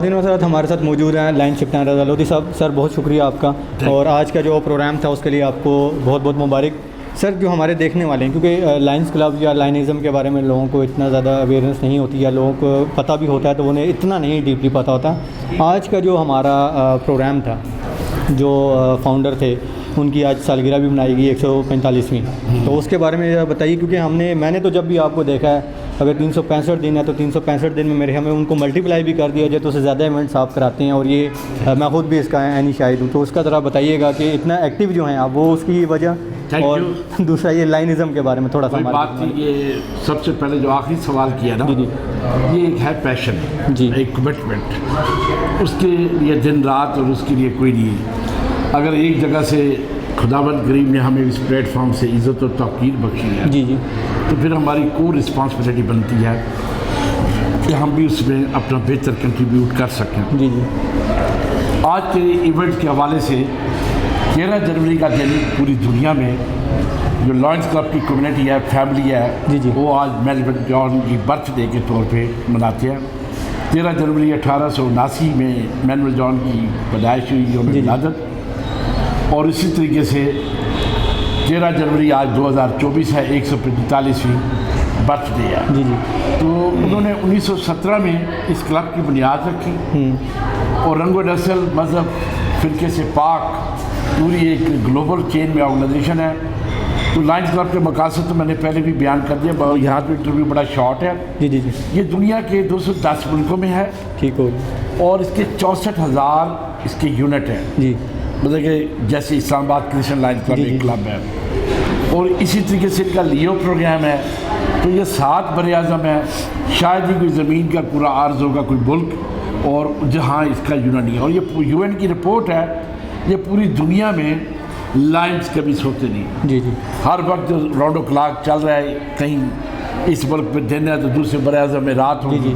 दिनों साथ हमारे साथ मौजूद हैं लाइन शिफ्ट रज़ालोदी साहब। सर बहुत शुक्रिया आपका और आज का जो प्रोग्राम था उसके लिए आपको बहुत बहुत मुबारक। सर जो हमारे देखने वाले हैं, क्योंकि लाइन्स क्लब या लाइनिज़म के बारे में लोगों को इतना ज़्यादा अवेयरनेस नहीं होती या लोगों को पता भी होता है तो उन्हें इतना नहीं डीपली पता होता। आज का जो हमारा प्रोग्राम था, जो फाउंडर थे उनकी आज सालगिरह भी मनाई गई 145वीं, तो उसके बारे में बताइए। क्योंकि मैंने तो जब भी आपको देखा है, अगर 365 दिन है तो 365 दिन में मेरे हमें उनको मल्टीप्लाई भी कर दिया जाए तो उससे ज़्यादा इवेंट्स आप कराते हैं और ये मैं खुद भी इसका एनी शाहिद हूँ। तो उसका ज़रा बताइए कि इतना एक्टिव जो हैं आप, वो उसकी वजह और दूसरा ये लाइनिज़म के बारे में थोड़ा सा बात थी। ये सबसे पहले जो आखिरी सवाल किया ना, ये एक है पैशन जी, एक कमिटमेंट, उसके लिए दिन रात और उसके लिए कोई नहीं। अगर एक जगह से खुदावंद करीम ने हमें इस प्लेटफॉर्म से इज़्ज़त और तौक़ीर बख्शी है जी जी, तो फिर हमारी कोर रिस्पॉन्सिबिलिटी बनती है कि हम भी उसमें अपना बेहतर कंट्रीब्यूट कर सकें जी जी। आज के इवेंट के हवाले से 13 जनवरी का दिन पूरी दुनिया में जो लॉयंस क्लब की कम्युनिटी है, फैमिली है जी जी, वो आज मेलबर्न जॉन की बर्थडे के तौर पे मनाते हैं। 13 जनवरी 1879 में मैनुअल जॉन की पैदाइश हुई, यौम विलादत। और इसी तरीके से 13 जनवरी आज 2024 है, 145वीं बर्थडे है जी जी। तो उन्होंने 1917 में इस क्लब की बुनियाद रखी और रंगो नस्ल मज़हब फ़िरके से पाक पूरी एक ग्लोबल चेन में ऑर्गेनाइजेशन है। तो लायंस क्लब के मकासद तो मैंने पहले भी बयान कर दिया, यहाँ तो इंटरव्यू बड़ा शॉर्ट है जी जी जी। ये दुनिया के 210 मुल्कों में है, ठीक हो, और इसके 64,000 इसके यूनिट हैं जी। मतलब कि जैसे इस्लामाबाद क्रिश्चियन लायंस क्लब एक क्लब है, और इसी तरीके से इनका लियो प्रोग्राम है। तो ये 7 बर-ए-आज़म है, शायद ही कोई ज़मीन का पूरा अर्ज़ होगा कोई मुल्क और जहाँ इसका यूनिट नहीं है। और ये यूएन की रिपोर्ट है, ये पूरी दुनिया में लाइन्स कभी सोते नहीं जी जी। हर वक्त राउंड ओ क्लॉक चल रहा है, कहीं इस मुल्क में दिन है तो दूसरे बर-ए-आज़म में रात होगी,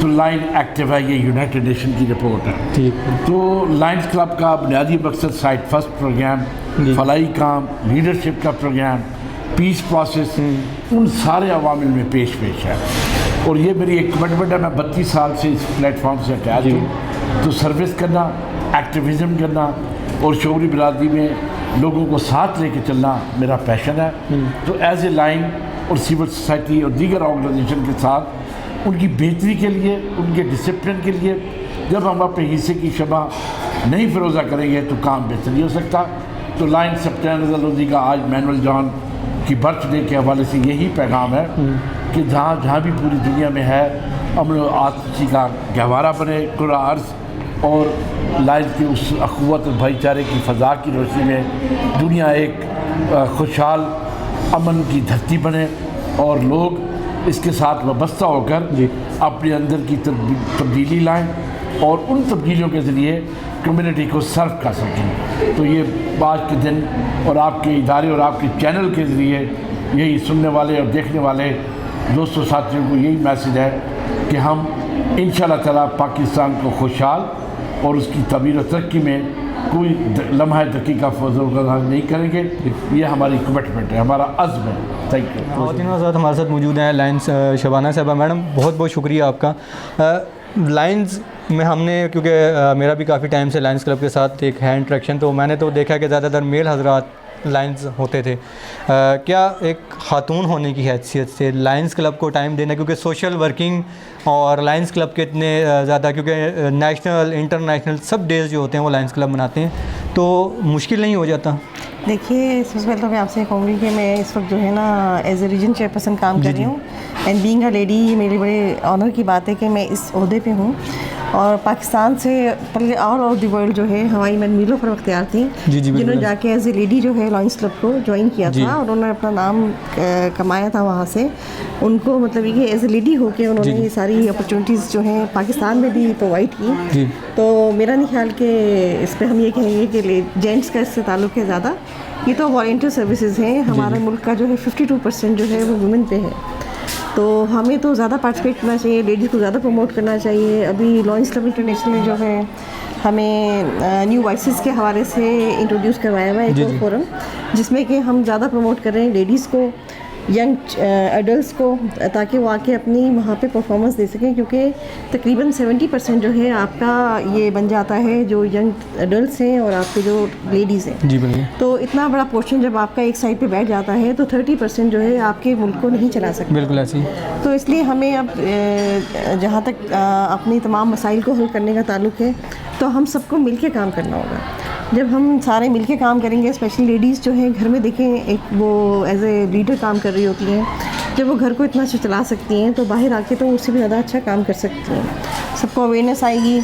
तो लाइन एक्टिव है। ये यूनाइटेड नेशन की रिपोर्ट है ठीक है। तो लायंस क्लब का बुनियादी मकसद साइट फर्स्ट प्रोग्राम, फलाई काम, लीडरशिप का प्रोग्राम, पीस प्रोसेस, उन सारे अवामिल में पेश है। और ये मेरी एक कमिटमेंट है, मैं 32 साल से इस प्लेटफॉर्म से अटैच हूँ। तो सर्विस करना, एक्टिविज़म करना और शोरी बिरादरी में लोगों को साथ लेके चलना मेरा पैशन है। तो एज ए लाइन और सिविल सोसाइटी और दीगर ऑर्गेनाइजेशन के साथ उनकी बेहतरी के लिए, उनके डिसिप्लिन के लिए जब हम अपने हिस्से की शबा नहीं फ़िरोज़ा करेंगे तो काम बेहतर नहीं हो सकता। तो लाइन शिफ्ट रज़ालोदी का आज मैनुअल जॉन की बर्थडे के हवाले से यही पैगाम है कि जहाँ भी पूरी दुनिया में है, अमन और आतशी का गहवारा बने पूरा अर्ज़, और लाइन की उस अख़ुवत और भाईचारे की फ़ज़ा की रोशनी में दुनिया एक खुशहाल अमन की धरती बने और लोग इसके साथ वाबस्ता होकर अपने अंदर की तब्दीली लाएँ और उन तब्दीलियों के ज़रिए कम्युनिटी को सर्व कर सकें। तो ये आज के दिन और आपके इदारे और आपके चैनल के ज़रिए यही सुनने वाले और देखने वाले दोस्तों साथियों को यही मैसेज है कि हम इंशाअल्लाह ताला पाकिस्तान को खुशहाल और उसकी तबीर और तरक्की में कोई लम्हा दकीका फजल नहीं करेंगे। ये हमारी कमिटमेंट है, हमारा अज़्म है। Thank you. बहुत दिनों साथ हमारे साथ मौजूद हैं लायंस शबाना साहबा। मैडम बहुत बहुत शुक्रिया आपका। लायंस में हमने, क्योंकि मेरा भी काफ़ी टाइम से लायंस क्लब के साथ एक है इंट्रैक्शन, तो मैंने तो देखा कि ज़्यादातर मेल हजरात लायंस होते थे। क्या एक ख़ातून होने की हैसियत से लायंस क्लब को टाइम देना, क्योंकि सोशल वर्किंग और लायंस क्लब के इतने ज़्यादा, क्योंकि नेशनल इंटरनेशनल सब डेज़ जो होते हैं वो लायंस क्लब मनाते हैं, तो मुश्किल नहीं हो जाता? देखिए, सबसे पहले तो मैं आपसे कहूँगी कि मैं इस वक्त जो है ना एज ए रीजन चेयरपर्सन काम कर रही हूँ, एंड बीइंग अ लेडी मेरे बड़े ऑनर की बात है कि मैं इस ओहदे पे हूँ। और पाकिस्तान से पहले ऑल ओवर द वर्ल्ड जो है हमारी मैं मीलों पर अख्तियार थी जिन्होंने जाके एज ए लेडी जो है लायंस क्लब को ज्वाइन किया था और उन्होंने अपना नाम कमाया था वहाँ से। उनको मतलब ये एज ए लेडी होके उन्होंने ये सारी अपॉर्चुनिटीज़ जो हैं पाकिस्तान में भी प्रोवाइड की। तो मेरा नहीं ख्याल कि इस पर हम ये कहेंगे कि जेंट्स का इससे ताल्लुक़ है ज़्यादा। ये तो वॉलंटियर सर्विसेज हैं। हमारे मुल्क का जो है 52% जो है वो वुमेन पे है, तो हमें तो ज़्यादा पार्टिसिपेट करना चाहिए, लेडीज़ को ज़्यादा प्रमोट करना चाहिए। अभी लायंस क्लब इंटरनेशनल जो है हमें न्यू वॉइसेस के हवाले से इंट्रोड्यूस करवाया हुआ है एक फोरम, जिसमें कि हम ज़्यादा प्रमोट कर रहे हैं लेडीज़ को यंग एडल्ट्स को, ताकि वो आके अपनी वहाँ पे परफॉर्मेंस दे सकें, क्योंकि तकरीबन 70% जो है आपका ये बन जाता है जो यंग एडल्ट्स हैं और आपके जो लेडीज़ हैं। जी बिल्कुल। तो इतना बड़ा पोर्शन जब आपका एक साइड पे बैठ जाता है तो 30% जो है आपके मुल्क को नहीं चला सकता। बिल्कुल ऐसी। तो इसलिए हमें अब जहाँ तक अपनी तमाम मसाइल को हल करने का ताल्लुक़ है, तो हम सबको मिल के काम करना होगा। जब हम सारे मिल के काम करेंगे, स्पेशली लेडीज़ जो हैं घर में, देखें एक वो एज ए लीडर काम कर रही होती हैं, जब वो घर को इतना अच्छा चला सकती हैं तो बाहर आके तो उससे भी ज़्यादा अच्छा काम कर सकती हैं। सबको अवेयरनेस आएगी।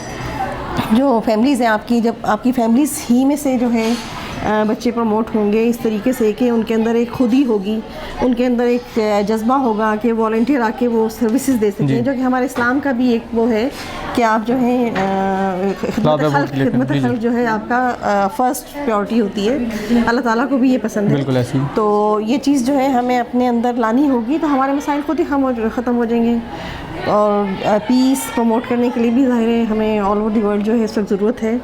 जो फैमिलीज़ हैं आपकी, जब आपकी फैमिलीज़ ही में से जो है बच्चे प्रमोट होंगे इस तरीके से कि उनके अंदर एक खुदी होगी, उनके अंदर एक जज्बा होगा कि वॉलंटियर आके वो सर्विसेज दे सकें, जो कि हमारे इस्लाम का भी एक वो है कि आप जो है खिदमत खल्क़ जो है आपका फ़र्स्ट प्रायोरिटी होती है। अल्लाह ताला को भी ये पसंद है। बिल्कुल ऐसी। तो ये चीज़ जो है हमें अपने अंदर लानी होगी, तो हमारे मसाइल खुद ही ख़त्म हो जाएंगे। और पीस प्रमोट करने के लिए भी ज़ाहिर है हमें ऑल ओवर द वर्ल्ड जो है इस वक्त ज़रूरत है।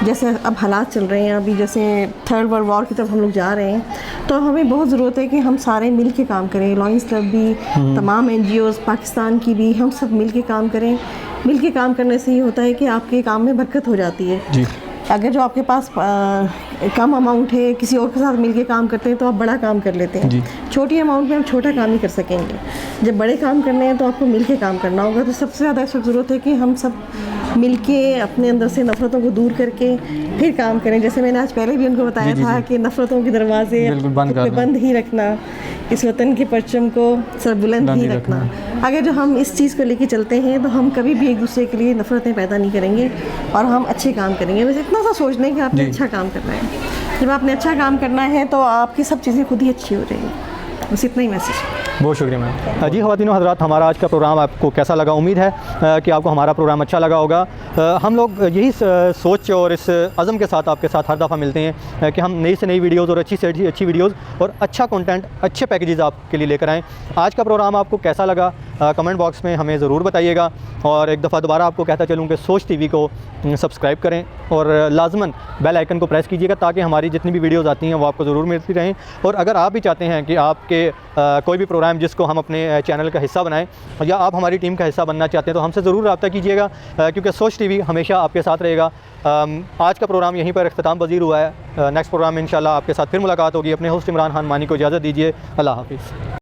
जैसे अब हालात चल रहे हैं, अभी जैसे थर्ड वर्ल्ड वॉर की तरफ हम लोग जा रहे हैं, तो हमें बहुत ज़रूरत है कि हम सारे मिल के काम करें। लॉयंस क्लब भी, तमाम NGOs पाकिस्तान की भी, हम सब मिल के काम करें। मिल के काम करने से ये होता है कि आपके काम में बरकत हो जाती है। जी। अगर जो आपके पास कम अमाउंट है, किसी और के साथ मिलके काम करते हैं तो आप बड़ा काम कर लेते हैं। जी। छोटी अमाउंट में आप छोटा काम ही कर सकेंगे। जब बड़े काम करने हैं तो आपको मिलके काम करना होगा। तो सबसे ज़्यादा इस वक्त ज़रूरत है कि हम सब मिलके अपने अंदर से नफ़रतों को दूर करके फिर काम करें। जैसे मैंने आज पहले भी उनको बताया था कि नफ़रतों के दरवाजे बंद ही रखना, इस वतन के परचम को सरबुलंद ही रखना। अगर जो हम इस चीज़ को लेके चलते हैं तो हम कभी भी एक दूसरे के लिए नफ़रतें पैदा नहीं करेंगे और हम अच्छे काम करेंगे। बस इतना सा सोच लें कि आपने अच्छा काम करना है। जब आपने अच्छा काम करना है तो आपकी सब चीज़ें खुद ही अच्छी हो जाएंगी। बस इतना ही मैसेज। बहुत शुक्रिया मैम। जी ख़वातीन हज़रात, हमारा आज का प्रोग्राम आपको कैसा लगा? उम्मीद है कि आपको हमारा प्रोग्राम अच्छा लगा होगा। हम लोग यही सोच और इस अज़म के साथ आपके साथ हर दफ़ा मिलते हैं कि हम नई से नई वीडियोज़ और अच्छी से अच्छी वीडियोज़ और अच्छा कंटेंट, अच्छे पैकेजेस आपके लिए लेकर आएँ। आज का प्रोग्राम आपको कैसा लगा कमेंट बॉक्स में हमें ज़रूर बताइएगा। और एक दफ़ा दोबारा आपको कहता चलूँ कि सोच TV को सब्सक्राइब करें और लाजमन बेल आइकन को प्रेस कीजिएगा, ताकि हमारी जितनी भी वीडियोज़ आती हैं वो आपको ज़रूर मिलती रहें। और अगर आप भी चाहते हैं कि आपके कोई भी प्रोग्राम जिसको हम अपने चैनल का हिस्सा बनाएं, या आप हमारी टीम का हिस्सा बनना चाहते हैं, तो हमसे ज़रूर रब्ता कीजिएगा, क्योंकि सोच TV हमेशा आपके साथ रहेगा। आज का प्रोग्राम यहीं पर इख्तिताम पज़ीर हुआ है। नेक्स्ट प्रोग्राम में इंशाल्लाह आपके साथ फिर मुलाकात होगी। अपने होस्ट इमरान खान मानी को इजाज़त दीजिए। अल्लाह हाफ़िज़।